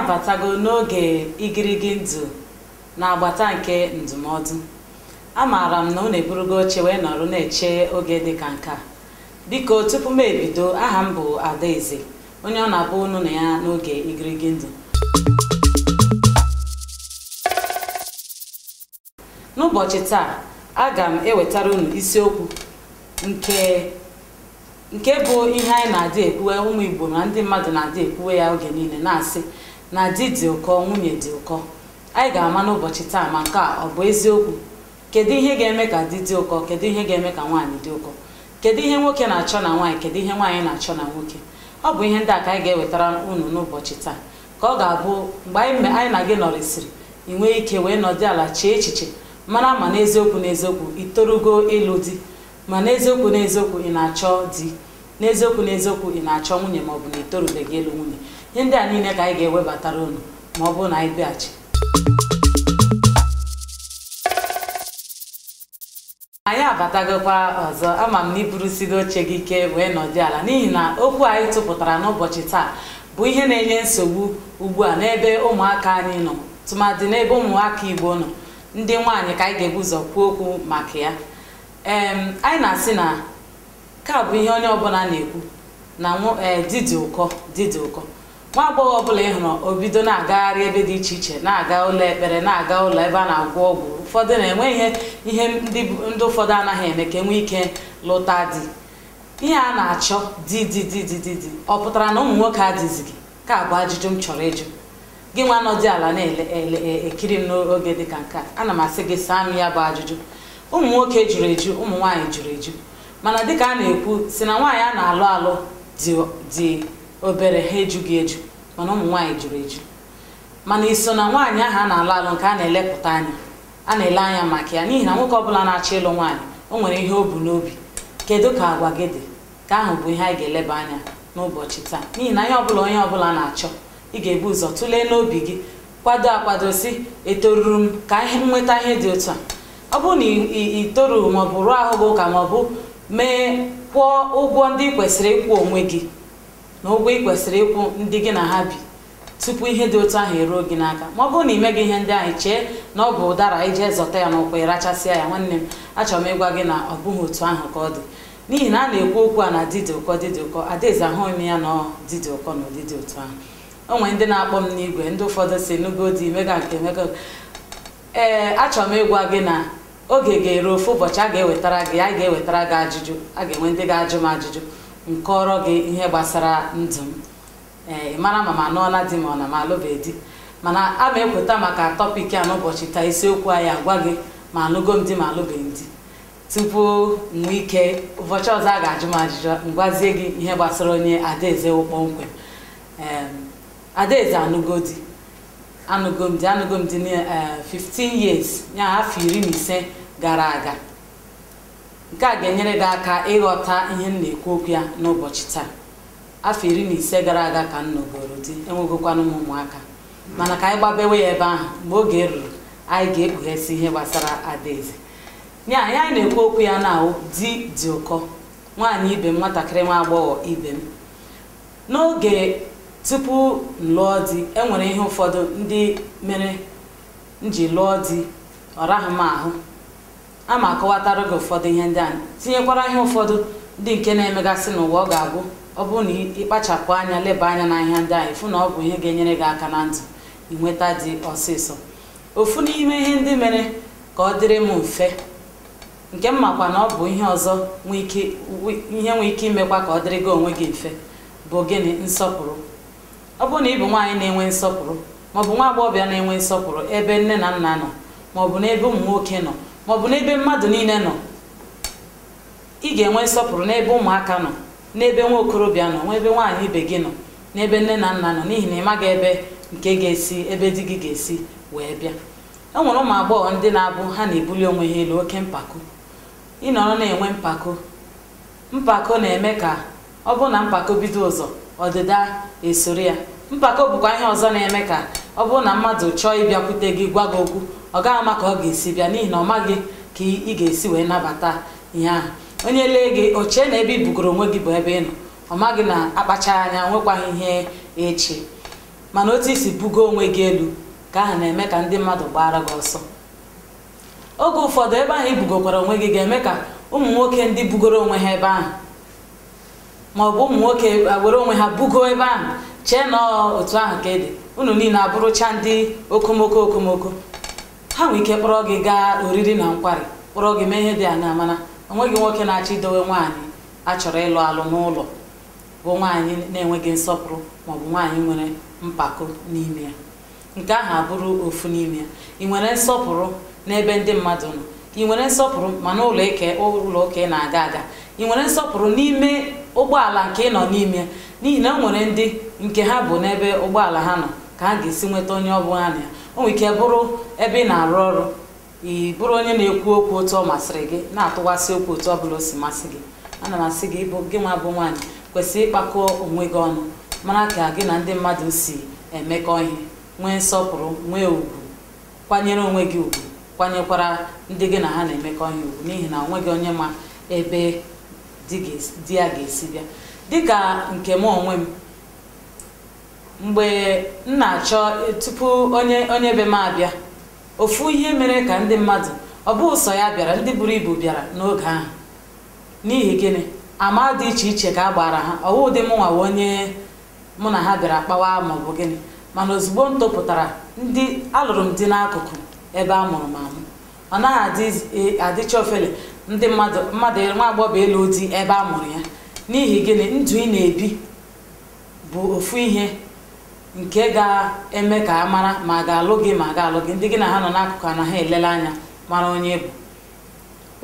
abatago n'oge igirigi ndụ na-agbata nke ndụmọdụ. Amaara m na unu eburugo oche wee nọrọ na-eche oge dị ka nke a. Biko tupu m ebido, aha m bụ Adaeze, onye ọ na-abụ unu na ya n'oge igirigi ndụ. N'ụbọchị taa, aga m ewetara unu isiokwu nke bụ ihe anyị na-adị ekwuwe ụmụ Igbo na ndị mmadụ na-adị ekwuwe ya oge niile na-asị na di dị ụkọ, nwunye dị ụkọ. Anyị ga-ama n'ụbọchị taa ma nke a ọ bụ eziokwu. Kedu ihe ga-eme ka di dị ụkọ? Kedu ihe ga-eme ka nwaanyị dị ụkọ? Kedu ihe nwoke na-achọ na nwaanyị? Kedu ihe nwaanyị na-achọ na nwoke? Ọ bụ ihe ndị a ka anyị ga-ewetara unu n'ụbọchị taa, ka ọ ga-abụ mgbe anyị na gị nọrịsịrị ị nwee ike wee nọdị ala chee echiche, mara ma n'eziokwu n'eziokwu itorugo ịlụ di, ma n'eziokwu n'eziokwu ị na-achọ di, n'eziokwu n'eziokwu ị na-achọ nwunye, ma ọ bụ na itorubeghị ịlụ nwunye. Ihe ndị a niile ka anyị ga-ewebatara unu ma ọ bụrụ na anyị bịaghachi. Anyị abatagokwa ọzọ. Ama m na iburusigo oche gị ike wee nọdị ala, n'ihi na okwu anyị tụpụtara n'ụbọchị taa bụ ihe na-enye nsogbu ugbu a n'ebe ụmụaka anyị nọ, tụmadị n'ebe ụmụaka Igbo nọ. Ndị nwaanyị ka anyị ga-ebu ụzọ kwuo okwu maka ya. Anyị na-asị na ka bụ ihe onye ọbụla na-ekwu na di dị ụkọ, di dị ụkọ. Nwa agbọghọ ọbụla ị hụrụ obido na-agagharị ebe dị iche iche, na-aga ụlọ ekpere, na-aga ụlọ ebe a na-agwọ ọgwụ. Ụfọdụ na-enwe ihe ndị ụfọdụ anaghị eme ka enwee ike lụta di. Ihe a na-achọ di ọ pụtara na ụmụ nwoke adịzighị? Ka bụ ajụjụ m chọrọ ịjụ gị. Nwa nọdị ala na-ekiri m n'oge dị ka nke a, ana m asị gị saa m ya bụ ajụjụ. Ụmụ nwoke juru eju, ụmụ nwaanyị juru eju, mana dịka a na-ekwu si na nwaanyị a na-alụ alụ dị obere, ha ejughị eju, mana ụmụ nwaanyị juru eju. Mana iso na nwaanyị ahụ a na-alụ alụ nke a na-elepụta anya, a na-ele anya maka ya, n'ihi na nwoke ọbụla na-achọ ịlụ nwaanyị o nwere ihe o bu n'obi. Kedu ka agwa gị dị? Ka ahụ bụ ihe anyị ga-eleba anya n'ụbọchị taa, n'ihi na onye ọbụla na-achọ, ị ga-ebu ụzọ tụlee n'obi gị, kwado akwado, si etoruru m ka ihe nweta ihe dị otu a. Ọ bụrụ na itoru maọbụ rụọ ahụ gị ụka, maọbụ mee kwụọ ụgwọ ndị ị kwesịrị ịkwụ onwe gị na ụgwọ ị kwesịrị ịkwụ ndị gị na ha bi tupu ihe dị otu ahụ eruo gị n'aka. Ma ọ bụrụ na ime gị ihe ndị ahụ, chee na ọ bụ ụdara ije zọta ya n'ụkwụ, ịrachasịa ya. Nwanne m, achọrọ m ịgwa gị na ọ bụghị otu ahụ ka ọ dị, n'ihi na a na-ekwu okwu a na di dị ụkọ, di dị ụkọ. Adaeze ahụghị m ya na di dị ụkọ na ụdị dị otu ahụ. O nwere ndị na-akpọ m n'igwe, ndị ụfọdụ si nugo di mega nke mega. Achọrọ m ịgwa gị na oge ga-eru, ofu ụbọchị a ga-ewetara gị ajụjụ. A ga-enwe ndị ga-ajụ m ajụjụ, nkọrọ gị ihe gbasara ndụ m. Ị mara ma m anụọla di ma ọ na m alụbeghị di. Mana a ma ekweta maka tọpik a n'ụbọchị taa, isiokwu anyị agwa gị ma alụgo m di ma alụbeghị di. Tupu nwee ike ụbọchị ọzọ a ga-ajụ m ajụjụ, ngwazie gị ihe gbasara onye Adaeze kpọmkwem. Adaeze anụgo m di 15 years, ya afọ 15 gara aga. Nke a ga-enyere gị aka ịghọta ihe m na-ekwu okwu ya n'ụbọchị taa. Afọ 15 gara aga ka m nọgoro di, enwegokwana m ụmụaka. Mana ka anyị gbabewe ya ebe ahụ, mgbe oge ruru anyị ga-ekpughesi ihe gbasara Adaeze. Ya anyị na-ekwu okwu ya na di dị ụkọ, nwaanyị ibe m, nwatakịrị nwa agbọghọ ibe m. N'oge tupu m lụọ di, enwere ihe ụfọdụ ndị mere m ji lụọ di, ọ raghị m ahụ. A ma akọwatara gị ụfọdụ ihe ndị a, tinyekwara ihe ụfọdụ ndị nke na-emegasị n'ụwa. Ọ ga-abụ ọ bụrụ na ịkpachapụ anya, leba anya na ihe ndị ahụ, ịfụ na ọ bụ ihe ga-enyere gị aka na ndụ inweta di ọsịsọ. Ofu n'ime ihe ndị mere ka ọ dịrị m mfe, nke m makwa na ọ bụ ihe ọzọ nwee ike imekwa ka ọ dịrị gị onwe gị mfe, bụ gịnị? Nsọpụrụ. Ọ bụrụ na ị bụ nwaanyị na-enwe nsọpụrụ, maọbụ nwa agbọghọbịa na-enwe nsọpụrụ ebe nne na nna nọ, maọbụ n'ebe ụmụ nwoke nọ, maọbụ n'ebe mmadụ niile nọ, ị ga-enwe nsọpụrụ n'ebe ụmụaka nọ, n'ebe nwa okorobịa nọ, n'ebe nwaanyị ibe gị nọ, n'ebe nne na nna nọ, n'ihi na ị maghị ebe nke ga-esi, ebe di gị ga-esi wee bịa. E nwere ụmụ agbọghọ ndị na-abụ ha na-ebuli onwe ha elu, oke mpako. Ị nọrọ na-enwe mpako na-eme ka ọ bụrụ na mpako bido ụzọ, ọdịda esoro ya. Mpako bụkwa ihe ọzọ na-eme ka ọ bụrụ na mmadụ chọọ ịbịakwute gị gwa gị okwu, ọ gaghị ama ka ọ ga-esi bịa, n'ihi na ọ maghị ka ị ga-esi wee nabata ihe ahụ. Onye lee gị, o chee na ebe i bugoro onwe gị bụ ebe ị nọ, ọ maghị na akpacha anya nwekwaghị ihe echi. mana otu isi bugo onwe gị elu ka ahụ na-eme ka ndị mmadụ gbara gị ọsọ. Oge ụfọdụ ebe ahụ ibugokwara onwe gị ga-eme ka ụmụ nwoke ndị bugoro onwe ha ebe ahụ, ma ọ bụ ụmụ nwoke were onwe ha bugo ebe ahụ chee na otu ahụ ka ede unu niile abụrụcha ndị okomoko. Ha nwere ike kpọrọ gị gaa oriri na nkwari, kpọrọ gị mee ihe dị anya, mana onweghị nwoke na-achọ idowe nwaanyị a chọrọ ịlụ alụ n'ụlọ bụ nwaanyị na-enweghị nsọpụrụ maọbụ nwaanyị nwere mpako n'ime ya. Nke ahụ abụrụ ofu n'ime ya. Ị nwere nsọpụrụ n'ebe ndị mmadụ nọ, ị nwere nsọpụrụ ma n'ụlọ ụka ị na-aga aga, ị nwere nsọpụrụ n'ime ụgbọala nke ị nọ n'ime ya, n'ihi na o nwere ndị nke ha bụ n'ebe ụgbọala ha nọ ka ha ga-esi nweta onye ọ bụla na ya. O nwere ike bụrụ ebe ị na-arụ ọrụ, ị bụrụ onye na-ekwu okwu otu ọ masịrị gị, na-atụkwasị okwu otu ọ bụla o si masị gị. Ana m asị gị ịbụ gị nwa bụ nwaanyị kwesịrị ịkpakọ onwe gị ọnụ, mara ka gị na ndị mmadụ si emekọ ihe, nwee nsọpụrụ, nwee ugwu, kwanyere onwe gị ugwu, kwanyekwara ndị gị na ha na-emekọ ihe ugwu, n'ihi na onwe gị onye ma ebe di ya ga-esi bịa. Dịka nke m onwe m, mgbe m na-achọ tupu onye be m abịa, ofu ihe mere ka ndị mmadụ, ọ bụ sọ ya bịara, ndị buru ibu bịara n'oge ahụ. N'ihi gịnị? Ama dị iche iche ka a gbara ha. Ọwụ ụdị m nwa onye mụ na ha bịara kpawa maọbụ gịnị, mana ozugbo m topụtara ndị alụrụ m dị n'akụkụ ebe a mụrụ m amụ, ọ naghị adịcha ofele ndị mmadụ nwa agbọghọ elu di ebe a mụrụ ya. N'ihi gịnị? Ndụ ị na-ebi bụ ofu ihe nke ga-eme ka a mara ma a ga-alụ gị ma a ga-alụ gị. Ndị gị na ha nọ n'akụkụ a na ha elele anya mara onye bụ.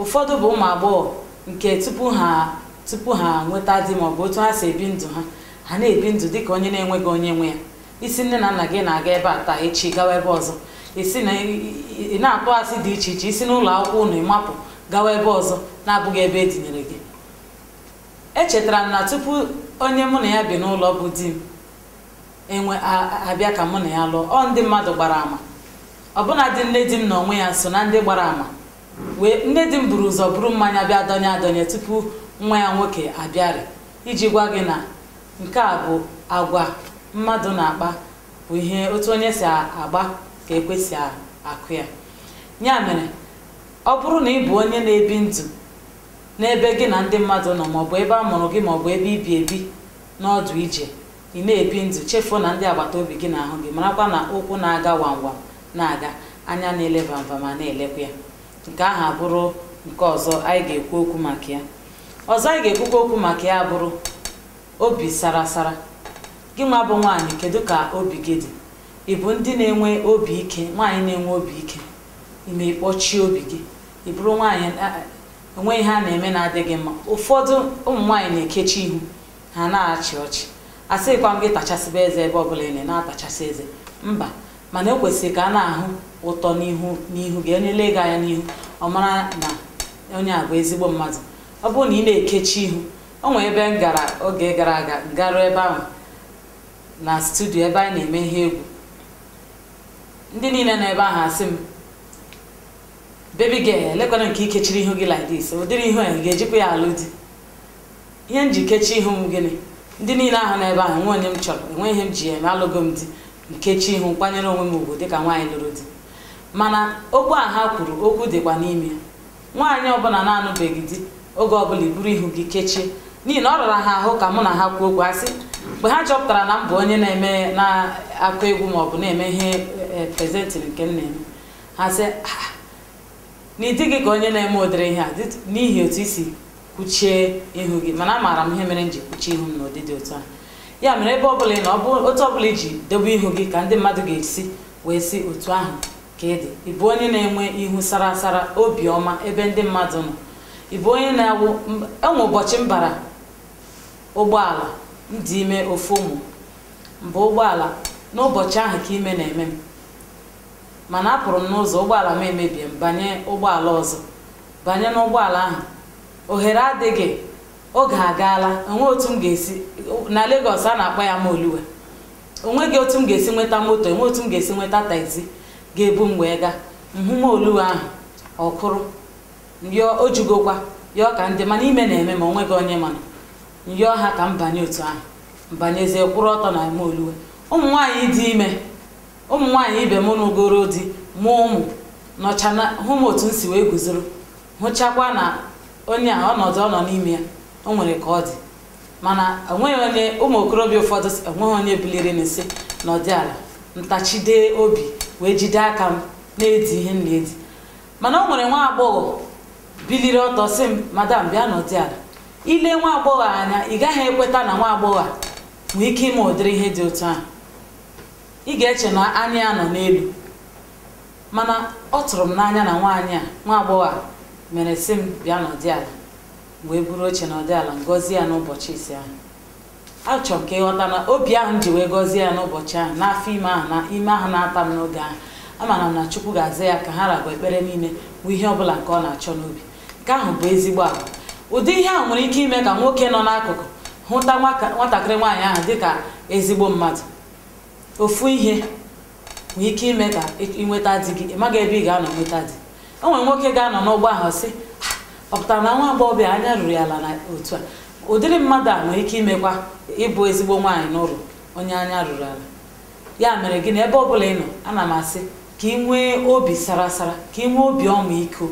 Ụfọdụ bụ ụmụ agbọghọ nke tupu ha nweta di maọbụ otu ha si ebi ndụ ha na-ebi ndụ dịka onye na-enweghị onye nwe ya. Isi nne na nna gị na-aga ebe a taa, echi gawa ebe ọzọ, isi na ị na-atụ asị dị iche iche, isi n'ụlọ akwụkwọ unu ịmapụ gawa ebe ọzọ na-abụghị ebe e tinyere gị. Echetara m na tupu onye mụ na ya bi n'ụlọ bụ di m abịa ka mụ na ya lụọ, ọ ndị mmadụ gbara ama. Ọbụna dị nne di m na onwe ya so na ndị gbara ama. Nne di m buru ụzọ buru mmanya bịa adọnye tupu nwa ya nwoke abịarị, iji gwa gị na nke a bụ agwa mmadụ na-akpa, bụ ihe otu onye si agba ka ekwesị akụ ya. Ya mere, ọ bụrụ na ị bụ onye na-ebi ndụ n'ebe gị na ndị mmadụ nọ, maọbụ ebe a mụrụ gị, maọbụ ebe ibi ebi n'ọdụ ije, ị na-ebi ndụ chefuo na ndị agbata obi gị na-ahụ gị, marakwa na ụkwụ na-aga wamwam na-aga, anya na-eleba mba ma na-elekwa ya. Nke ahụ abụrụ nke ọzọ anyị ga-ekwu okwu maka ya. Ọzọ anyị ga-ekwukwa okwu maka ya bụrụ obi sara sara. Gị nwa bụ nwaanyị, kedu ka obi gị dị? Ị bụ ndị na-enwe obi ike, nwaanyị na-enwe obi ike, ime ịkpọchie obi gị, ị bụrụ nwaanyị enwe ihe a na-eme na-adịghị mma. Ụfọdụ ụmụ nwaanyị na-ekechi ihu ha na-achị ọchị, asịkwa m gị tachasịba eze ebe ọbụla ị na-atachasị eze, mba, mana e kwesịrị ka a na-ahụ ụtọ n'ihu gị. Onye lee gị anya n'ihu, ọ mara na onye a bụ ezigbo mmadụ. Ọ bụrụ na ị na-ekechi ihu, o nwere ebe m gara oge gara aga, garuo ebe ahụ na studio ebe anyị na-eme ihe egwu. Ndị niile nọ ebe ahụ asị m, baby girl, elekwana nke ikechiri ihu gị like this, ụdịrị ihu a ga-ejikwa ya alụ di. Ihe m ji kechi ihu m gịnị? Ndị niile ahụ n'ebe ahụ nwe onye m chọrọ, enwe ihe m ji eme, alụgo m di, nkechi ihu, kwanyere onwe m ugwu dịka nwaanyị lụrụ di. Mana okwu a ha kwuru, okwu dịkwa n'ime ya. Nwaanyị ọbụla na-anụbeghị di, oge ọbụla iburu ihu gị kechie, n'ihi na ọ rara ha ahụ ka mụ na ha kwuo okwu. Asị mgbe ha chọpụtara na m bụ onye na-akụ egwu maọbụ na-eme ihe prezentịrị nke m na-eme, ha sị na ịdị gị ka onye na-eme ụdịrị ihe a n'ihi otu isi kwuchie ihu gị. Mana amaara m ihe mere m ji kwuchie ihu m n'ụdị dị otu ahụ. Ya mere, ebe ọbụla ị nọ, otu ọbụla iji dobe ihu gị ka ndị mmadụ ga-esi wee si otu ahụ ka ị dị. Ị bụ onye na-enwe ihu sara asara, obi ọma ebe ndị mmadụ nọ. Ị bụ onye na-awụ. Enwe ụbọchị m bara ụgbọala, m dị ime ofu ụmụ mbụ ụgbọala. N'ụbọchị ahụ ka ime na-eme m, mana apụrụ m n'ụzọ, ụgbọala m emebie m, banye ụgbọala ọzọ. Banye n'ụgbọala ahụ, ohere adịghị, oge agaala. Enwe otu m ga-esi na Lagos a na-akpọ ya Moluwe, onweghị otu m ga-esi nweta moto, enwe otu m ga-esi nweta taxi ga-ebu m wee gaa. Mhụ Moluwe ahụ ọkụrụ nyọọ, o jugokwa yọọ ka ndị, mana ime na-eme ma onweghị onye mana nyọọ ha ka m banye otu ahụ. Mbanyezie kwụrụ ọtọ na Moluwe. ụmụ nwaanyị dị ime, ụmụ nwaanyị ibe m n'ugoro di mụọ ụmụ nọcha na hụ m otu m si wee guzoro, hụchakwa na onye a ọnọdụ ọ nọ n'ime ya o nwere ka ọ dị, mana enweghị onye, ụmụ okorobịa ụfọdụ enweghị onye biliri n'isi n'ọdị ala ntachide obi wee jide aka m na-edi ihe m na-edi. Mana o nwere nwa agbọghọ biliri ọtọ sị m, madam bịa n'ọdị ala. Ile nwa agbọghọ anya, ị gaghị ekweta na nwa agbọghọ nwee ike ime ụdịrị ihe dị otu ahụ. Ị ga-eche na anya ya nọ n'elu, mana ọ tụrụ m n'anya na nwaanyị a, nwa agbọghọ a mere sị m bịa n'ọdị ala, wee buru oche n'ọdị ala ngọzie ya n'ụbọchị ise ahụ. Achọrọ m ka ịghọta na obi ahụ m ji wee gọzie ya n'ụbọchị ahụ, n'afọ ime ahụ na ime ahụ na-ata m n'oge ahụ, amara m na Chukwu ga-aza ya ka ha ragwa ekpere niile bụ ihe ọbụla nke ọ na-achọ n'obi. Nke ahụ bụ ezigbo agwa. Ụdị ihe ahụ nwere ike ime ka nwoke nọ n'akụkụ hụta nwatakịrị nwaanyị ahụ dịka ezigbo mmadụ. Ofu ihe nwere ike ime ka ịnweta di gị, ị maghị ebe ị ga-anọ nweta di. O nwere nwoke ga-anọ n'ụgbọ ahụ sị, ọ pụtara na nwa agbọghọbịa anya ruru ya ala na otu a. Ụdịrị mmadụ a nwere ike imekwa ịbụ ezigbo nwaanyị n'ụlọ onye anya ruru ala. Ya mere gị na ebe ọ bụla ị nọ, ana m asị ka ị nwee obi sarasara, ka ị nwee obi ọmịiko,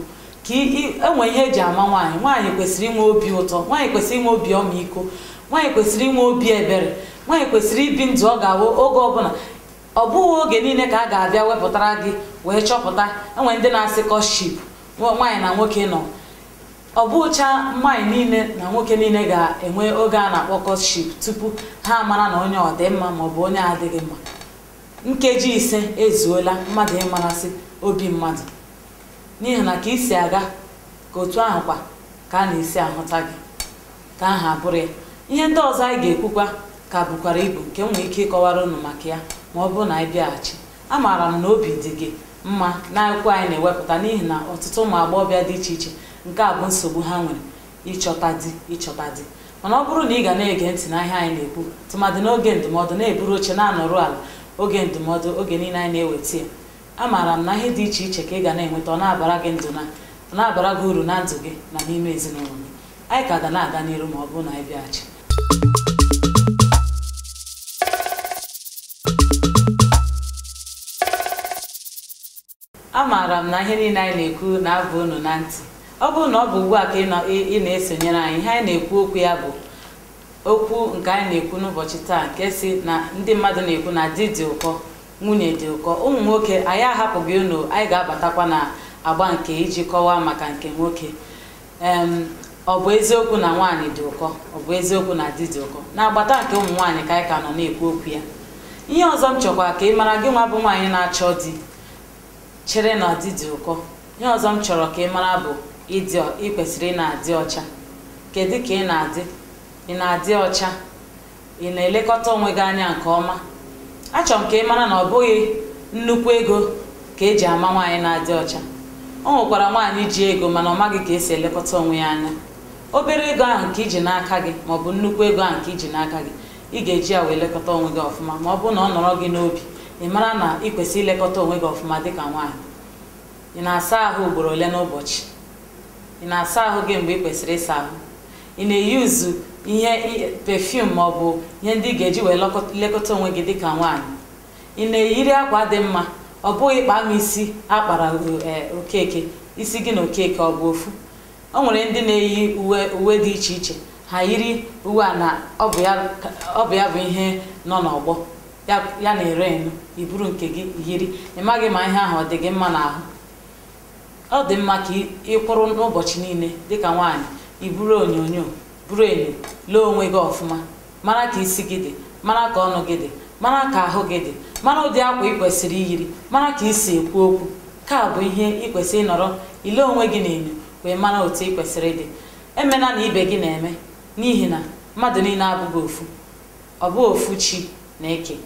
ka enwe ihe eji ama nwaanyị. Nwaanyị kwesịrị inwe obi ụtọ, nwaanyị kwesịrị inwe obi ọmịiko, nwaanyị kwesịrị inwe obi ebere, nwaanyị kwesịrị ibi ndụ ọ ga-awụ oge ọbụla. Ọ bụghị oge niile ka a ga-abịa wepụtara gị wee chọpụta. Enwe ndị na-asị kọship, nwaanyị na nwoke nọ. Ọ bụcha nwaanyị niile na nwoke niile ga-enwe oge a na-akpọ kọship tupu ha mara na onye ọ dị mma maọbụ onye adịghị mma. Nkeji ise ezuola mmadụ ịmarasị obi mmadụ, n'ihi na ka isi aga ka otu ahụ kwa ka a na-esi ahụta gị, ka aha bụrụ ya. Ihe ndị ọzọ anyị ga-ekwukwa ka bụkwara ibu nke m nwere ike ịkọwara unu maka ya ma ọ bụrụ na anyị bịaghachi. Amaara m na obi dị gị mma n'akwụkwọ anyị na-ewepụta, n'ihi na ọtụtụ ụmụ agbọghọbịa dị iche iche nke a bụ nsogbu ha nwere, ịchọta di. Mana ọ bụrụ na ị ga na-ege ntị na ihe anyị na-ekwu, tụmadị n'oge ndụmọdụ, na-eburu oche na-anọrụ ala oge ndụmọdụ, oge niile anyị na-eweta ya, amaara m na ihe dị iche iche ka ị ga na-enweta, ọ na-abara gị ndụ na ọ na-abara gị uru na ndụ gị na n'ime ezinụlọ gị. Anyị ka ga na-aga n'iru ma ọ bụrụ na anyị bịaghachi. Amaara m na ihe niile anyị na-ekwu na-abụ unu na ntị. Ọ bụrụ na ọ bụ ugbu a ka ị na-esonyere anyị, ihe anyị na-ekwu okwu ya bụ okwu nke anyị na-ekwu n'ụbọchị taa, nke si na ndị mmadụ na-ekwu na di dị ụkọ, nwunye dị ụkọ. Ụmụ nwoke, anyị ahapụghị unu, anyị ga-abatakwa na agba nke iji kọwaa maka nke nwoke. Ọ bụ eziokwu na nwaanyị dị ụkọ, ọ bụ eziokwu na di dị ụkọ. Na-agbata nke ụmụ nwaanyị ka anyị ka nọ na-ekwu okwu ya. Ihe ọzọ m chọkwa ka ị mara, gị nwa bụ nwaanyị na-achọ di, chere na di dị ụkọ. Ihe ọzọ m chọrọ ka ị mara bụ ị kwesịrị ị na-adị ọcha. Kedu ka ị na-adị? Ị na-adị ọcha? Ị na-elekọta onwe gị anya nke ọma? Achọrọ m ka ị mara na ọ bụghị nnukwu ego ka eji ama nwaanyị na-adị ọcha. O nwekwara nwaanyị ji ego mana ọ maghị ka esi elekọta onwe ya anya. Obere ego ahụ nke iji n'aka gị maọbụ nnukwu ego ahụ nke iji n'aka gị, ị ga-eji ya wee lekọta onwe gị ọfụma. Ma ọ bụrụ na ọ nọrọ gị n'obi, ị mara na ị kwesịrị ilekọta onwe gị ọfụma dịka nwaanyị. Ị na-asa ahụ ugboro ole n'ụbọchị? Ị na-asa ahụ gị mgbe ị kwesịrị ịsa ahụ? Ị na-eyuzu ihe perfume maọbụ ihe ndị ị ga-eji wee lekọta onwe gị dịka nwaanyị? Ị na-eyiri akwa dị mma, ọ bụghị ịkpa m isi akpara okeke, isi gị na okeke ọ bụ ofu? O nwere ndị na-eyi uwe dị iche iche, ha yiri uwe a na ọ bụ ya bụ ihe nọ n'ọgbọ ya na-ere enu, iburu nke gị yiri, ị maghị ma ihe ahụ ọ dị gị mma n'ahụ. Ọ dị mma ka ị kwụrụ n'ụbọchị niile dịka nwaanyị, iburu onyonyo, buru enyo, lee onwe gị ọfụma, mara ka isi gị dị, mara ka ọnụ gị dị, mara ka ahụ gị dị, mara ụdị akwa ị kwesịrị iyiri, mara ka ị si ekwu okwu. Ka bụ ihe ị kwesịrị ịnọrọ ile onwe gị n'enyo wee mara otu ị kwesịrị ịdị. Emena na ibe gị na-eme, n'ihi na mmadụ niile abụghị ofu, ọ bụ ofu chi na eke.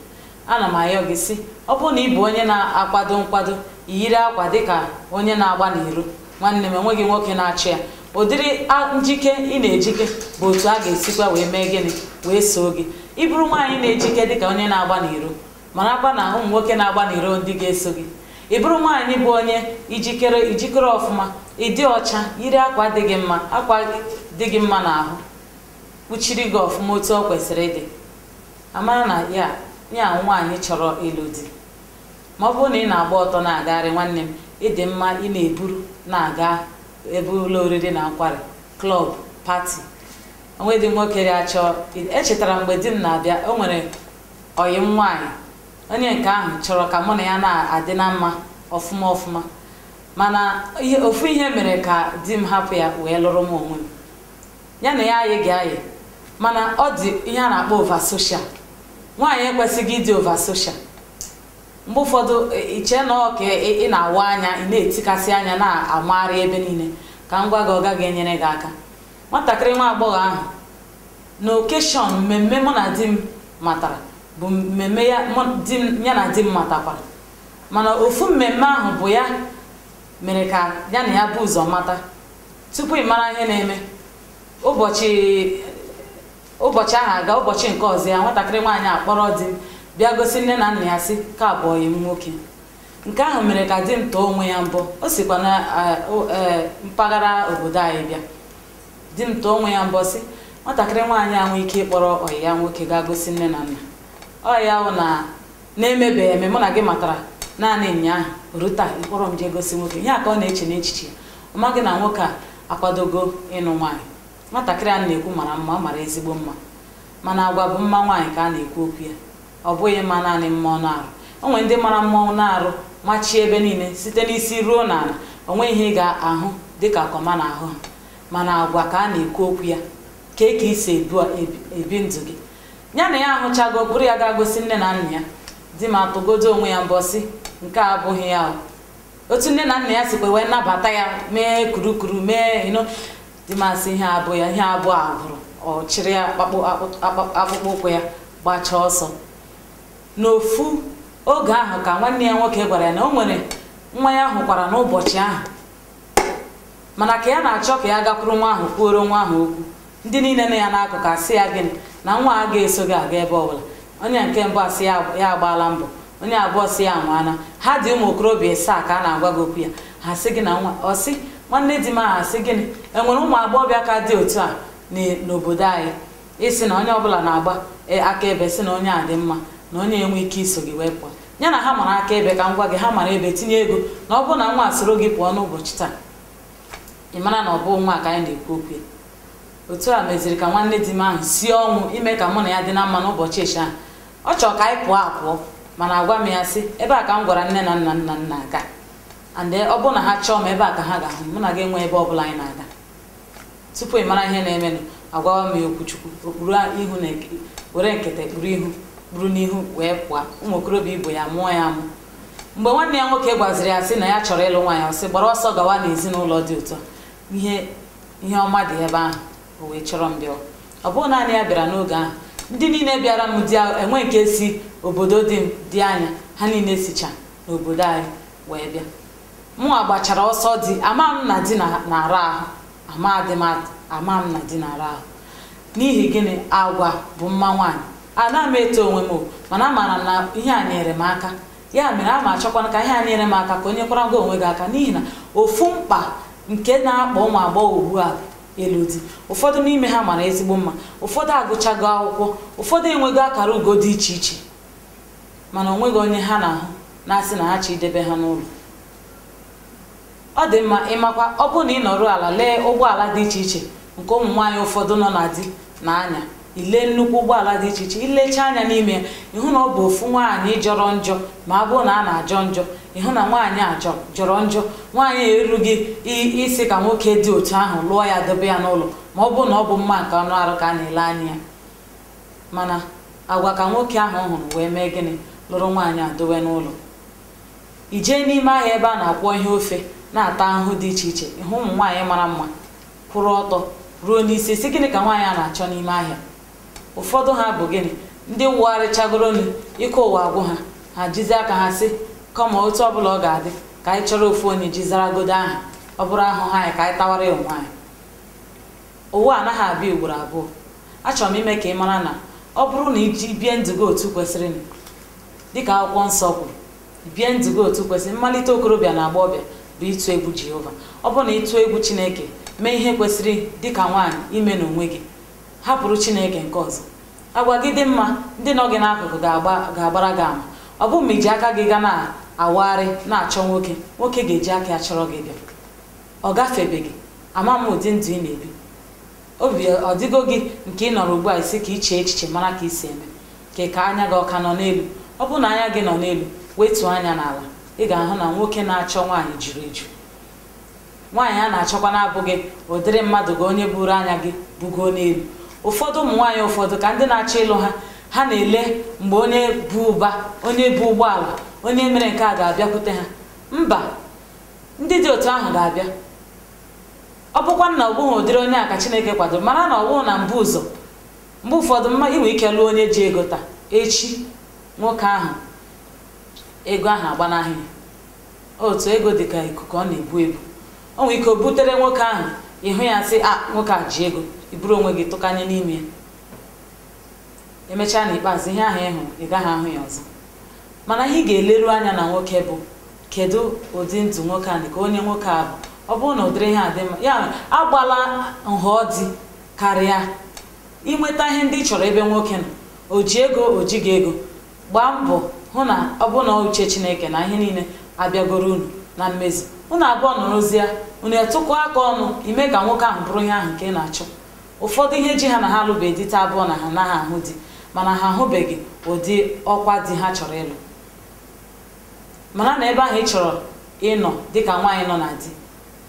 Ana m ayọ gị sị, ọ bụrụ na ị bụ onye na-akwado nkwado, yiri akwa dịka onye na-agba n'iro, nwanne m enweghị nwoke na-achị ya. Ụdịrị njike ị na-ejike bụ otu a ga-esikwa wee mee gịnị wee soo gị. Ị bụrụ nwaanyị na-ejike dịka onye na-agba n'iro, marakwa na ụmụ nwoke na-agba n'iro ndị ga-eso gị. Ị bụrụ nwaanyị bụ onye ijikere ọfụma, ịdị ọcha, yiri akwa dị gị mma, akwa dị gị mma n'ahụ, kpuchiri gị ọfụma otu ọ kwesịrị ịdị. Amara na ya ya nwaanyị chọrọ ịlụ di. Ma ọ bụrụ na ị na-agba ọtọ na-agagharị nwanne m, ịdị mma ị na-eburu na-aga ebe ụlọ oriri na nkwari, klọb, pati. Onwe dị nwoke ya achọ. Echetara mgbe di m na-abịa, o nwere ọyị m nwaanyị, onye nke ahụ chọrọ ka mụ na ya na-adị na mma ọfụma ọfụma, mana ofu ihe mere ka di m hapụ ya wee lụrụ m onwe m. Ya na ya ayị ga-ayị, mana ọ dị ihe a na-akpọ ova social. Nwaanyị ekwesịghị ịdị ova social. Mgbe ụfọdụ iche na ọ ka ị na-awa anya, ị na-etikasị anya na-amagharị ebe niile, ka ngwa gị ọ gaghị enyere gị aka. Nwatakịrị nwa agbọghọ ahụ na okeshọn mmemme mụ na di m matara bụ mmemme ya na di m matakwara, mana ofu mmemme ahụ bụ ya mere ka ya na ya bụ ụzọ mata. Tupu ị mara ihe na-eme, ụbọchị ahụ aga, ụbọchị nke ọzọ ya nwatakịrị nwaanyị akpọrọ di m bịa gosi nne na nna ya sị ka abụọ ya nwoke. Nke ahụ mere ka di m too onwe ya mbọ. O sikwa na mpaghara obodo anyị bịa. Di m too onwe ya mbọ sị nwatakịrị nwaanyị ahụ ike ịkpọrọ ọyị ya nwoke gaa gosi nne na nna. Ọ ya hụ na-emebeghị eme, mụ na gị matara naanị ụnyaahụ ruo taa ịkpọrọ m jee gosi nwoke. Ihe a ka ọ na-eche n'echiche ya. Ọ maghị na nwoke a akwadogo ịnụ nwaanyị. Nwatakịrị a na-ekwu mara mma, ọ mara ezigbo mma, mana agwa bụ mma nwaanyị ka a na-ekwu okwu ya, ọ bụghị mma naanị mma ọ na-arụ. O nwere ndị mara mma ọ na-arụ machie ebe niile site n'isi ruo n'ala, onwe ihe ị ga-ahụ dịka akọma na-ahụ ha, mana agwa ka a na-ekwu okwu ya, ka isi ebi ndụ gị. Ya na ya ahụchago bụrụ ya ga-gosi nne na nna ya. Di m atụgodo onwe ya mbọ sị nke a abụghị ya. Otu nne na nna ya sikwa wee nabata ya, mee kurukuru, mee di m asị ihe abụ ya, ihe abụọ agụrụ. Ọ chịrị ya akpụkpọ ụkwụ ya gbachaa ọsọ. N'ofu oge ahụ ka nwanne ya nwoke gwara ya na o nwere nwa ya hụkwara n'ụbọchị ahụ, mana ka ya na-achọ ka ya gakwuru nwa ahụ kwuoro nwa ahụ okwu. Ndị niile na ya n'akụkụ asị ya gịnị na nwa a ga-eso gị aga ebe ọbụla. Onye nke mbụ asị ya agbaala mbọ, onye abụọ sị ya anwaana. Ha dị ụmụ okorobịa asaa ka a na-agwa gị okwu ya. Ha sị gị na nwa ọ sị nwanne di m ahụ asị gịnị, enwere ụmụ agbọghọbịa ka dị otu a n'obodo anyị, isi na onye ọbụla na-agba akaebe sị na onye a dị mma, na onye enwe ike iso gị wee pụọ. Ya na ha mara akaebe ka m gwa gị, ha mara ebe tinye ego na ọ bụrụ na nwa soro gị pụọ n'ụbọchị taa, ị mara na ọ bụ nwa ka anyị na-ekwu okwu ya. Otu a meziri ka nwanne di m ahụ si ọnwụ ime ka mụ na ya dị na mma n'ụbọchị echi ahụ. Ọ chọrọ ka anyị pụọ apụọ, mana agwa m ya sị ebe a ka m gwara nne na nna aga, and ọ bụrụ na ha chọọ m ebe a ka ha ga-ahụ mụ na gị enwe ebe ọbụla anyị na-aga. Tupu ị mara ihe na-emenụ, agwawa m ya okwuchukwu, okpuru ihu na were nkịta kpuru ihu buru n'ihu wee pụọ. Ụmụ okorobịa ibo ya mụọ ya amụ. Mgbe nwanne ya nwoke gwaziri ya sị na ya chọrọ ịlụ nwaanyị, ọ sị gbara ọsọ gawa n'ezinụlọ dị ụtọ. Ihe ọma dị ebe ahụ, o wee chọrọ m bịa. Ọ bụrụ naanị ya bịara n'oge ahụ, ndị niile bịara m dị enwe nke si obodo dị anya, ha niile sicha n'obodo anyị wee bịa. Mụ agbachara ọsọ dị, ama m na di na-ara ahụ, ama m na di na-ara ahụ. N'ihi gịnị? Agwa bụ mma nwaanyị. Ana m eto onwe m, mana amaara m na ihe a nyere m aka. Ya mere a ma achọkwana ka ihe a nyere m aka ka onye kwara gị onwe gị aka, n'ihi na ofu mkpa nke na-akpọ ụmụ agbọghọ ugbu a ịlụ di. Ụfọdụ n'ime ha mara ezigbo mma, ụfọdụ agụchago akwụkwọ, ụfọdụ enwego akara ugo dị iche iche, mana onweghị onye ha na-ahụ na-asị na ha chi idebe ha n'ụlọ. Ọ dị mma ịmakwa, ọ bụrụ na ị nọrọ ala lee ụgbọala dị iche iche nke ụmụ nwaanyị ụfọdụ nọ na di na anya, ile nnukwu ụgbọala dị iche iche, ilecha anya n'ime ya ịhụ na ọ bụ ofu nwaanyị jọrọ njọ. Ma ọ bụrụ na a na-ajọ njọ, ịhụ na nwaanyị a jọrọ njọ, nwaanyị erughị isi ka nwoke dị otu ahụ lụọ ya dobe ya n'ụlọ, ma ọ bụrụ na ọ bụ mma nke ọnụ arụ ka a na-ele anya ya. Mana agwa ka nwoke ahụ hụrụ wee mee gịnị? Lụrụ nwaanyị a dowe n'ụlọ. Ijee n'ime ahịa ebe a na-akwọ ihe ofe na-ata ahụhụ dị iche iche, ịhụ ụmụ nwaanyị mara mma kwụrụ ọtọ ruo n'isi, si gịnị ka nwaanyị a na-achọ n'ime ahịa? Ụfọdụ ha bụ gịnị? Ndị wugharịchagoro ike ụwa agwụ ha, ha jizi aka ha sị kama otu ọbụla ọ ga-adị ka anyị chọrọ ofu onye ji zaragodo aha, ọ bụrụ ahụhụ anyị ka anyị tawara ya onwe anyị. Ụwa anaghị abịa ugboro abụọ. Achọrọ m ime ka ị mara na ọ bụrụ na iji bie ndụ gị otu kwesịrị, dịka akwụkwọ nsọ kwuru, bie ndụ gị otu kwesịrị. Mmalite okorobịa na agbọghọbịa bụ ịtụ egwu Jehova. Ọ bụrụ na ịtụ egwu Chineke, mee ihe kwesịrị dịka nwaanyị ime n'onwe gị, hapụrụ Chineke nke ọzọ, agwa gị dị mma ndị nọ gị n'akụkụ ga-agbara gị ama. Ọ bụ ma iji aka gị ga na-awagharị na-achọ nwoke ga-eji aka ya chọrọ gị bịa. Ọ gafebeghị, ama m ụdị ndụ ị na-ebi. Obi ọ dịgo gị nke ị nọrọ ugbu a isi ka iche echiche mara ka isi eme ka anya gị ọka nọ n'elu. Ọ bụ na anya gị nọ n'elu, wetuo anya n'ala, ị ga-ahụ na nwoke na-achọ nwaanyị juru eju. Nwaanyị a na-achọkwa na-abụghị ụdịrị mmadụ gị onye buru anya gị bugo n'elu. Ụfọdụ ụmụ nwaanyị ụfọdụ ka ndị na-achọ ịlụ ha na-ele mgbe onye bu ụba, onye bu ụgbọala, onye mere nke a ga-abịakwute ha. Mba, ndị dị otu ahụ ga-abịa. Ọ bụkwa na ọ bụghị ụdịrị onye a ka Chineke kwadoro, mara na ọ bụghị na mbụ ụzọ. Mgbe ụfọdụ inwe ike lụọ onye ji ego taa, echi nwoke ahụ ego ahụ agbanaghị ya. Otu ego dị ka ikuku ọ na-ebu ebu. O nwere ike o butere nwoke ahụ, ịhụ ya sị nwoke a ji ego, iburu onwe gị tụkanye n'ime ya. Emechaa n'ikpeazụ ihe ahụ ịhụ ị gaghị ahụ ya ọzọ. Mana ihe ị ga-eleru anya na nwoke bụ kedu ụdị ndụ nwoke a dị ka onye nwoke a bụ. Ọ bụrụ na ụdịrị ihe a dị mma, ya agbala nhọ dị karịa inweta ihe ndị ị chọrọ ebe nwoke nọ. O ji ego, o ji gị ego, gbaa mbọ hụ na ọ bụ na uche Chineke na ihe niile abịagoro unu na mmezu. Unu abụọ nọrọzie, unu etụkọ aka ọnụ ime ka nwoke ahụ bụrụ ihe ahụ nke ị na-achọ. Ụfọdụ ihe ji ha na ha alụbeghị di taa abụọ na ha anaghị ahụ di, mana ha ahụbeghị ụdị ọkwa di ha chọrọ ịlụ. Mana na ebe ahụ ị chọrọ ịnọ dịka nwaanyị nọ na di,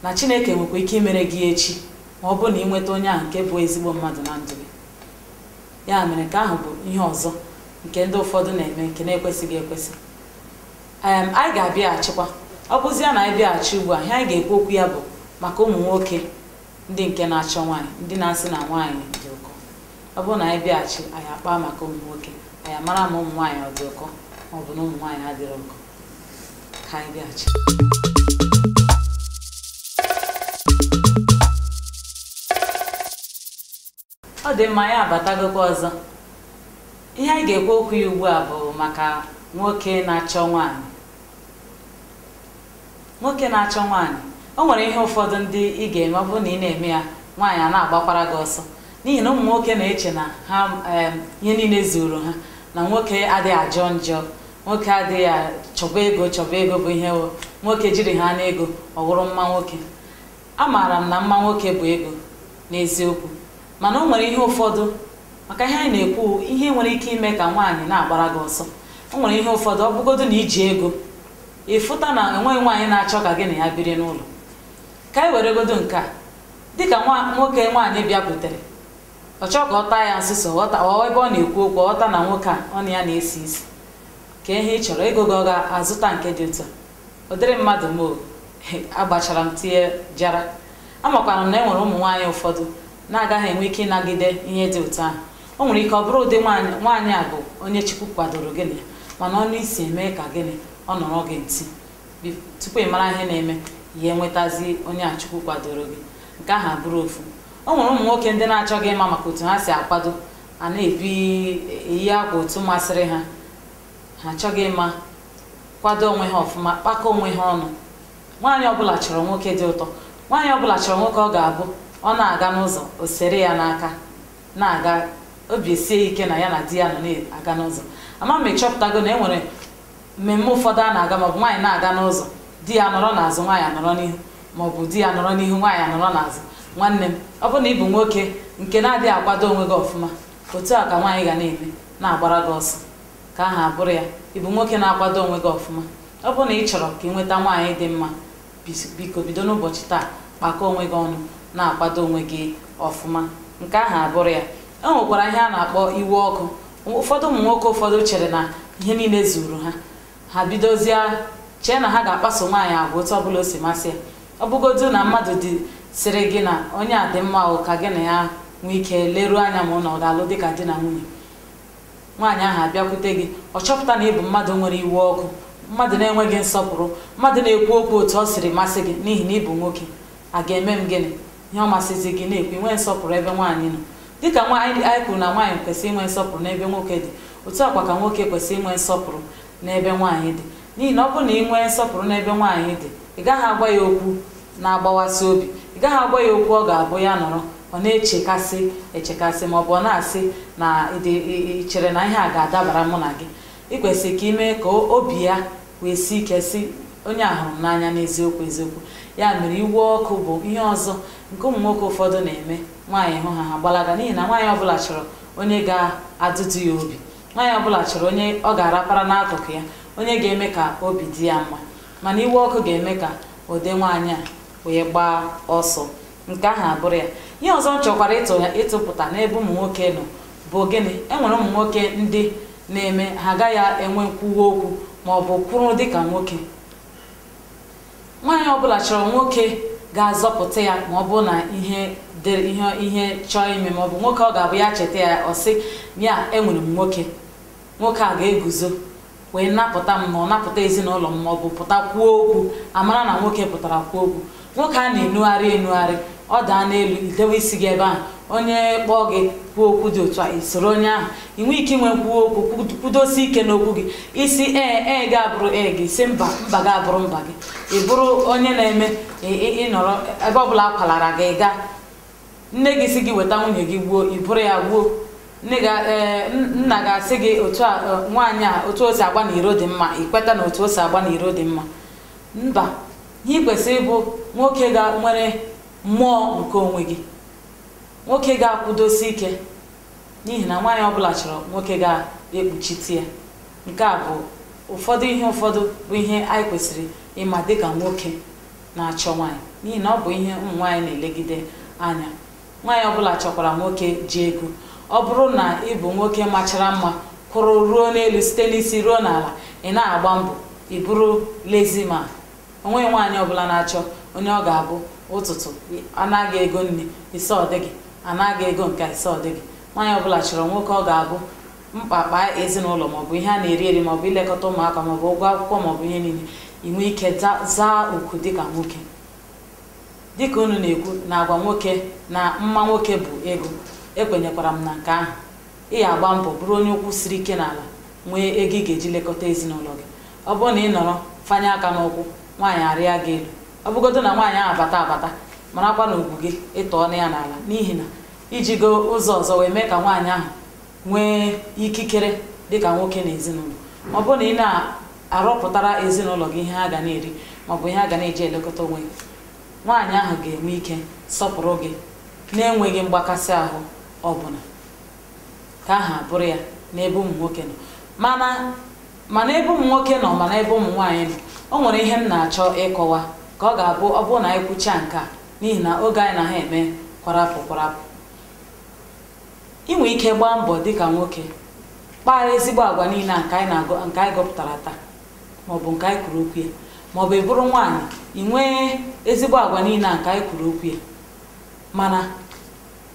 na Chineke nwekwa ike imere gị echi ma ọ bụ na ị nweta onye ahụ nke bụ ezigbo mmadụ na ndụ gị. Ya mere ka ahụ bụ ihe ọzọ nke ndị ụfọdụ na-eme nke na-ekwesịghị ekwesị. Anyị ga-abịaghachikwa. Ọ bụzie na anyị bịaghachi ugbu a, ihe anyị ga-ekwu okwu ya bụ maka ụmụ nwoke ndị nke na-achọ nwaanyị, ndị na-asị na nwaanyị dị ụkọ. Ọ bụrụ na anyị bịaghachi, anyị akpa maka ụmụ nwoke, anyị mara ma ụmụ nwaanyị ọ dị ụkọ ma ọ bụ na ụmụ nwaanyị adịrị ụkọ. Ka anyị bịaghachi. Ọ dị mma, ya abatagokwa ọzọ. Ihe anyị ga-ekwu okwu ya ugbu a bụ maka nwoke na-achọ nwaanyị. Nwoke na-achọ nwaanyị, o nwere ihe ụfọdụ ndị ị ga-eme. Ọ bụrụ na ị na-eme ya, nwaanyị a na-agbakwara gị ọsọ, n'ihi na ụmụ nwoke na-eche na ha ihe niile zuru ha, na nwoke adịghị ajọ njọ, nwoke adịghị chọba ego bụ ihe nwoke jiri ha n'ego ọ bụrụ mma nwoke. Amaara m na mma nwoke bụ ego n'eziokwu, mana o nwere ihe ụfọdụ, maka ihe anyị na-ekwu, ihe nwere ike ime ka nwaanyị na-agbara gị ọsọ. O nwere ihe ụfọdụ, ọ bụgodu na iji ego, ịfụta na enweghị nwaanyị na-achọ ka gị na ya biri n'ụlọ. Ka anyị were godo nke a dịka nwoke nwaanyị bịakwutere, ọ chọọ ka ọ taa ya nsụsọ, ebe ọ na-ekwu okwu ọghọta na nwoke a ọnụ ya na-esi isi. Ka ihe ị chọrọ ego gị ọ ga-azụta nke dị otu a. Ụdịrị mmadụ m agbachara m tie jara. Amakwara m na e nwere ụmụ nwaanyị ụfọdụ na-agaghị enwe ike ịnagide ihe dị otu ahụ. O nwere ike ọ bụrụ ụdị nwaanyị a bụ onye Chukwu kwadoro gị na ya, mana ọnụ isi eme ka gịnị ọ nọrọ gị ntị. Tupu ị mara ihe na-eme, ya enwetazi onye a Chukwu kwadoro gị, nke ahụ abụrụ ofu. O nwere ụmụ nwoke ndị na-achọghị ịma maka otu ha si akwado, a na-ebi eyi akwa otu masịrị ha. Ha achọghị ịma kwado onwe ha ọfụma, kpakọ onwe ha ọnụ. Nwaanyị ọbụla chọrọ nwoke dị ụtọ. Nwaanyị ọbụla chọrọ nwoke ọ ga-abụ ọ na-aga n'ụzọ, o sere ya n'aka na-aga, obi esie ike na ya na di ya nọ na-aga n'ụzọ. Ama m ịchọpụtago na e nwere mmemme ụfọdụ a na-aga, maọbụ nwaanyị na-aga n'ụzọ, di ya nọrọ n'azụ, nwaanyị nọrọ n'ihu, maọbụ di ya nọrọ n'ihu, nwaanyị nọrọ n'azụ. Nwanne m, ọ bụ na ị bụ nwoke nke na-adịghị akwado onwe gị ọfụma, otu a ka nwaanyị ga na-eme, na-agbara gị ọsọ. Ka ahụ abụrụ ya, ị bụ nwoke na-akwado onwe gị ọfụma. Ọ bụ na ị chọrọ ka ị nweta nwaanyị dị mma, biko bido n'ụbọchị taa kpakọ onwe gị ọnụ, na-akwado onwe gị ọfụma. Nke ahụ abụrụ ya. E nwekwara ihe a na-akpọ iwe ọkụ. Ụfọdụ ụmụ nwoke ụfọdụ chere na ihe niile zuru ha, ha bidozie chee na ha ga-akpaso nwaanyị agwa otu ọbụla o si masị ya. Ọ bụgodu na mmadụ dị sịrị gị na onye a dị mma ahụ, ka gị na ya nwee ike leruo anya ma ọ ga-alụ dịka di na nwunye. Nwaanyị ahụ abịakwute gị, ọ chọpụta na ị bụ mmadụ nwere iwe ọkụ, mmadụ na-enweghị nsọpụrụ, mmadụ na-ekwu okwu otu ọ siri masị gị n'ihi na ị bụ nwoke. A ga-eme m gịnị? Ihe ọ masịzi gị na-ekwu, nwee nsọpụrụ ebe nwaanyị nọ. Dịka anyị kwuru na nwaanyị kwesịrị inwe nsọpụrụ n'ebe nwoke dị, otu akwa ka nwoke kwesịrị inwe nsọpụrụ n'ebe nwaanyị dị. N'ihi na ọ bụrụ na ị nwee nsọpụrụ n'ebe nwaanyị dị, ị gaghị agwa ya okwu na-agbawasị obi, ị gaghị agwa ya okwu ọ ga-abụ ya nọrọ ọ na-echekasị echekasị ma ọ bụ ọ na-asị na chere na ihe a ga-adabara mụ na gị. ị kwesịrị ka ime ka obi ya wee si ike si onye a hụrụ m n'anya n'eziokwu eziokwu. ya mere iwe ọkụ bụ ihe ọzọ nke ụmụ nwoke ụfọdụ na-eme nwaanyị hụ ha gbalaga, n'ihi na nwaanyị ọbụla chọrọ onye ga-adụdụ ya obi, nwaanyị ọbụla chọrọ onye ọ ga-arapara n'akụkụ ya, onye ga-eme ka obi dị ya mma. mana iwe ọkụ ga-eme ka ụdị nwaanyị a wee gbaa ọsọ, nke ahụ abụrụ ya. ihe ọzọ m chọkwara ịtụpụta n'ebe ụmụ nwoke nọ bụ gịnị? enwere ụmụ nwoke ndị na-eme ha agaghị enwe nkwuwa okwu ma ọ bụ kwuru dịka nwoke. nwaanyị ọbụla chọrọ nwoke ga-azọpụta ya ma ọ bụ na ihe chọọ ime, ma ọ bụ nwoke ọ ga-abụ ya cheta ya ọ sị ya enwere m nwoke a ga-eguzo wee napụta m ma ọ napụta ezinụlọ m, ma ọ bụ pụta kwuo okwu amara na nwoke pụtara kwuo okwu. nwoke a na-enugharị ọ daa n'elu idewe isi gị ebe ahụ, onye kpọọ gị kwuo okwu dị otu a isoro onye ahụ, ị nwee ike inwe kwuo okwu kwudosi ike n'okwu gị, isi ee ga-abụrụ gị, si mba ga-abụrụ mba gị. ị bụrụ onye na-eme ịnọrọ ebe ọbụla akwalara gị gaa, nne gị si gị weta nwunye gị gbuo, ị bụrụ ya gbuo. nna ga-asị gị otu a nwaanyị a otu o si agba n'iro dị mma, ikweta na otu o si agba n'iro dị mma. mba, ihe kwesịrị ịbụ nwoke nwere mmụọ nke onwe gị, nwoke ga-akwụdosi ike, n'ihi na nwaanyị ọbụla chọrọ nwoke ga-ekpuchite ya. nke a bụ ụfọdụ bụ ihe anyị kwesịrị ịma dịka nwoke na-achọ nwaanyị, n'ihi na ọ bụ ihe ụmụ nwaanyị na-elegide anya. nwaanyị ọbụla chọkwara nwoke ji ego. ọ bụrụ na ị bụ nwoke machara mma, kwụrụ ruo n'elu site n'isi ruo n'ala, ị na-agba mbọ, ị bụrụ lazy man. onweghị nwaanyị ọbụla na-achọ onye ọ ga-abụ ụtụtụ anaghị ego nne isi ọdịgị, anaghị ego nke isi ọdịgị. nwaanyị ọbụla chọrọ nwoke ọ ga-abụ mkpakpa ezinụlọ, maọbụ ihe a na-eri eri, maọbụ ilekọta ụmụaka, maọbụ ụgwọ akwụkwọ, maọbụ ihe niile. inwe ike zaa oku dịka nwoke. dịka unu na-ekwu na agwa nwoke na mma nwoke bụ ego, ekwenyekwara m na nke ahụ. ị ya agba mbọ bụrụ onye ụkwụ siri ike n'ala, nwee ego ị ga-eji lekọta ezinụlọ gị. ọ bụrụ na ị nọrọ fanye aka n'ụkwụ, nwaanyị arịa gị elu, ọ bụgodo na nwaanyị ahụ abata marakwa na ugwu gị ịtọọ na ya n'ala, n'ihi na ijigo ụzọ ọzọ wee mee ka nwaanyị ahụ nwee ikikere dịka nwoke na ezinụlọ. ọ bụrụ na ị na-arọpụtara ezinụlọ gị ihe ha ga na-eri, maọbụ ihe ha ga na-eji elekọta onwe gị, nwaanyị ahụ ga-enwe ike sọpụrụ gị na-enweghị mgbakasị ahụ ọbụla. ka aha bụrụ ya n'ebe ụmụ nwoke nọ. mana ebe ụmụ nwoke nọ, mana ebe ụmụ nwaanyị nọ, o nwere ihe m na-achọ ịkọwa ka ọ ga-abụ ọ bụrụ na anyị kwucha nke a, n'ihi na oge anyị na ha eme kwarapụ. inwe ike gbaa mbọ dịka nwoke, kpara ezigbo agwa niile nke anyị gụpụtara taa, maọbụ nke anyị kwuru okwu ya, maọbụ ị bụrụ nwaanyị ị nwee ezigbo agwa niile nke anyị kwuru okwu ya. mana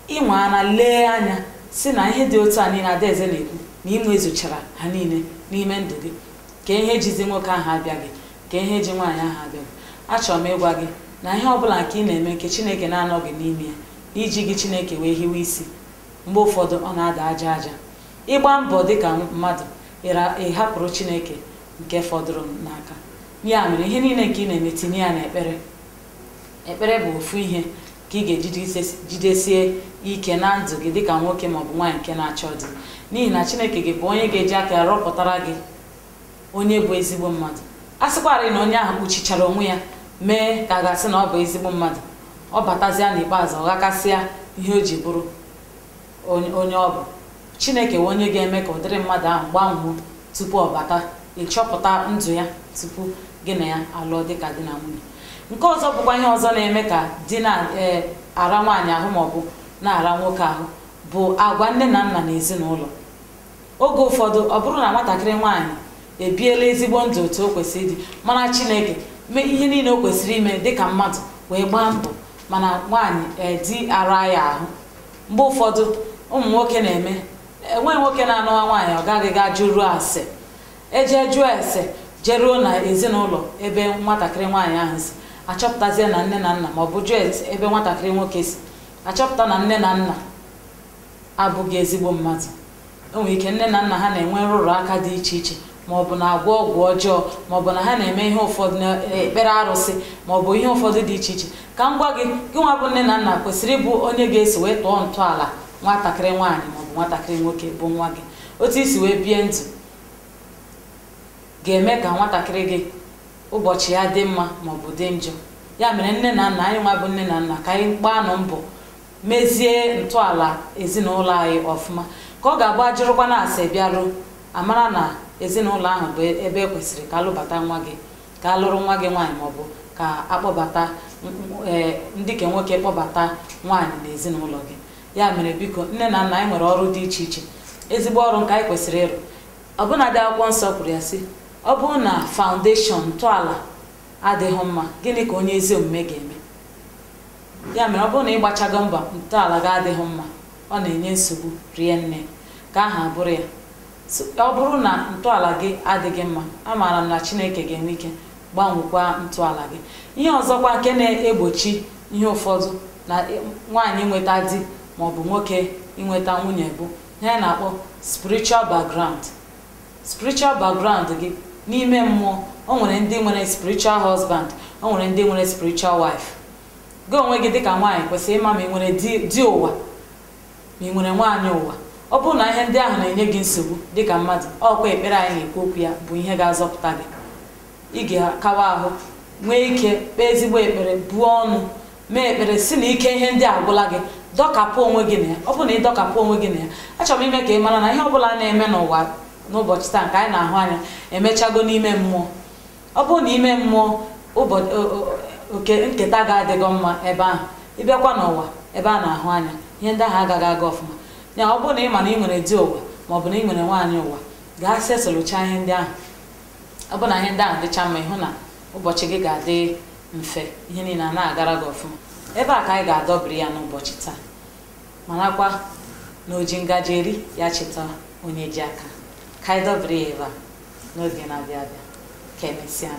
inwe ana lee anya si na ihe dị otu a niile Adaeze na-ekwu na inwe ezochara ha niile n'ime ndụ gị, ka ihe jizi nwoke ahụ abịaghị, ka ihe ji nwaanyị ahụ abịaghị. achọrọ m ịgwa gị na ihe ọbụla nke ị na-eme nke Chineke na-anọghị n'ime ya, iji gị Chineke wee hiwe isi, mgbe ụfọdụ ọ na-ada aja. ịgba mbọ dịka mmadụ, ị hapụrụ Chineke nke fọdụrụ n'aka. ya mere ihe niile nke ị na-eme, tinye ya n'ekpere. ekpere bụ ofu ihe ka ị ga-ejidesie ike na ndụ gị dịka nwoke maọbụ nwaanyị nke na-achọ dị, n'ihi na Chineke gị bụ onye ga-eji aka ya rọpụtara gị onye bụ ezigbo mmadụ. a sịkwarị na onye ahụ kpuchichara onwe ya mee ka a ga-asị na ọ bụ ezigbo mmadụ, ọ batazịa n'ikpeazụ ọ ghakasịa ihe o ji bụrụ onye ọ bụ. Chineke bụ onye ga-eme ka ụdịrị mmadụ ahụ gbanwuo tupu ọ bata, ịchọpụta ndụ ya tupu gị na ya alụọ dịka di na nwunye. nke ọzọ bụkwa ihe ọzọ na-eme ka di na-ara nwaanyị ahụ maọbụ na-ara nwoke ahụ bụ agwa nne na nna na ezinụlọ. oge ụfọdụ ọ bụrụ na nwatakịrị nwaanyị ebiela ezigbo ndụ otu o kwesịrị ịdị, mara Chineke, mee ihe niile o kwesịrị ime dịka mmadụ, wee gbaa mbọ, mana nwaanyị di ara ya ahụ. mgbe ụfọdụ ụmụ nwoke na-eme, enweghị nwoke na-anụwa nwaanyị ọ gaghị ga jụrụ ase, eje jụọ ese jeruo na ezinụlọ ebe nwatakịrị nwaanyị ahụ si, achọpụtazie na nne na nna, maọbụ jụọ ebe nwatakịrị nwoke si, achọpụta na nne na nna abụghị ezigbo mmadụ. o nwere ike nne na nna ha na-enwe nrụrụ aka dị iche iche, maọbụ na-agwọ ọgwụ ọjọọ maọbụ na ha na-eme ihe ụfọdụ na-ekpere arụsị maọbụ ihe ụfọdụ dị iche iche. Ka m gwa gị, gị nwa bụ nne na nna kwesịrị ịbụ onye ga-esi wee tọọ ntọala nwatakịrị nwaanyị maọbụ nwatakịrị nwoke bụ nwa gị. Otu isi wee bie ndụ ga-eme ka nwatakịrị gị ụbọchị ya dị mma maọbụ dị njọ. Ya mere nne na nna, anyị nwa bụ nne na nna, ka anyị gbaa nọ mbọ mezie ntọala ezinụlọ anyị ọfụma, ka ọ ga-abụ ajụrụkwa na asị bịaruo amara na ezinụlọ ahụ bụ ebe ekwesịrị ka alụbata nwa gị, ka alụrụ nwa gị nwaanyị maọbụ ka akpọbata ndị ke nwoke kpọbata nwaanyị n'ezinụlọ gị. Ya mere biko nne na nna, anyị nwere ọrụ dị iche iche, ezigbo ọrụ nke anyị kwesịrị ịrụ. Ọbụna dị akwụkwọ nsọ kwuru ya sị, ọ bụrụ na foundation ntọala adịghị mma, gịnị ka onye ezi omume ga-eme? Ya mere ọ bụrụ na ị gbachago mbọ ntọala gị adịghị mma, ọ na-enye nsogbu rie nne ka aha bụrụ ya. Ọ bụrụ na ntọala gị adịghị mma, amaara m na Chineke ga-enwe ike gbanwekwa ntọala gị. Ihe ọzọkwa nke na-egbochi ihe ụfọdụ na nwaanyị inweta di maọbụ nwoke inweta nwunye bụ ihe a na-akpọ spiritual background. Spiritual background gị n'ime mmụọ, o nwere ndị nwere spiritual husband, o nwere ndị nwere spiritual wife. Gị onwe gị dịka nwaanyị kwesịrị ịma ma ị nwere di ụwa ma ị nwere nwaanyị ụwa. Ọ bụrụ na ihe ndị ahụ na-enye gị nsogbu dịka mmadụ, ọkwa ekpere anyị na-ekwu okwu ya bụ ihe ga-azọpụta gị. Ị ga-akawa ahụ, nwee ike kpee ezigbo ekpere, buo ọnụ, mee ekpere si na ike ihe ndị agwụla gị, dọkapụ onwe gị na ya. Ọ bụrụ na ị dọkapụ onwe gị na ya, achọrọ m ime ka ị mara na ihe ọbụla na-eme n'ụwa n'ụbọchị taa nke anyị na-ahụ anya emechago n'ime mmụọ. Ọ bụrụ na ime mmụọ oke nketa ga-adịgo mma ebe ahụ, ịbịakwa n'ụwa ebe a na-ahụ anya ihe ndị ahụ agaghị aga ọfụma. Ya ọ bụrụ na ị ma na ị nwere di ụwa maọbụ na ị nwere nwaanyị ụwa, gaa setụlụcha ihe ndị ahụ. Ọ bụ na ihe ndị ahụ dịcha mma, ịhụ na ụbọchị gị ga-adị mfe, ihe niile a na-agara gị ọfụma. Ebe a ka anyị ga-adọbiri ya n'ụbọchị taa, marakwa na o ji ngaji eri ya cheta onye ji aka. Ka anyị dọbiri ya ebe a n'oge na-abịa abịa. Ka emesịa.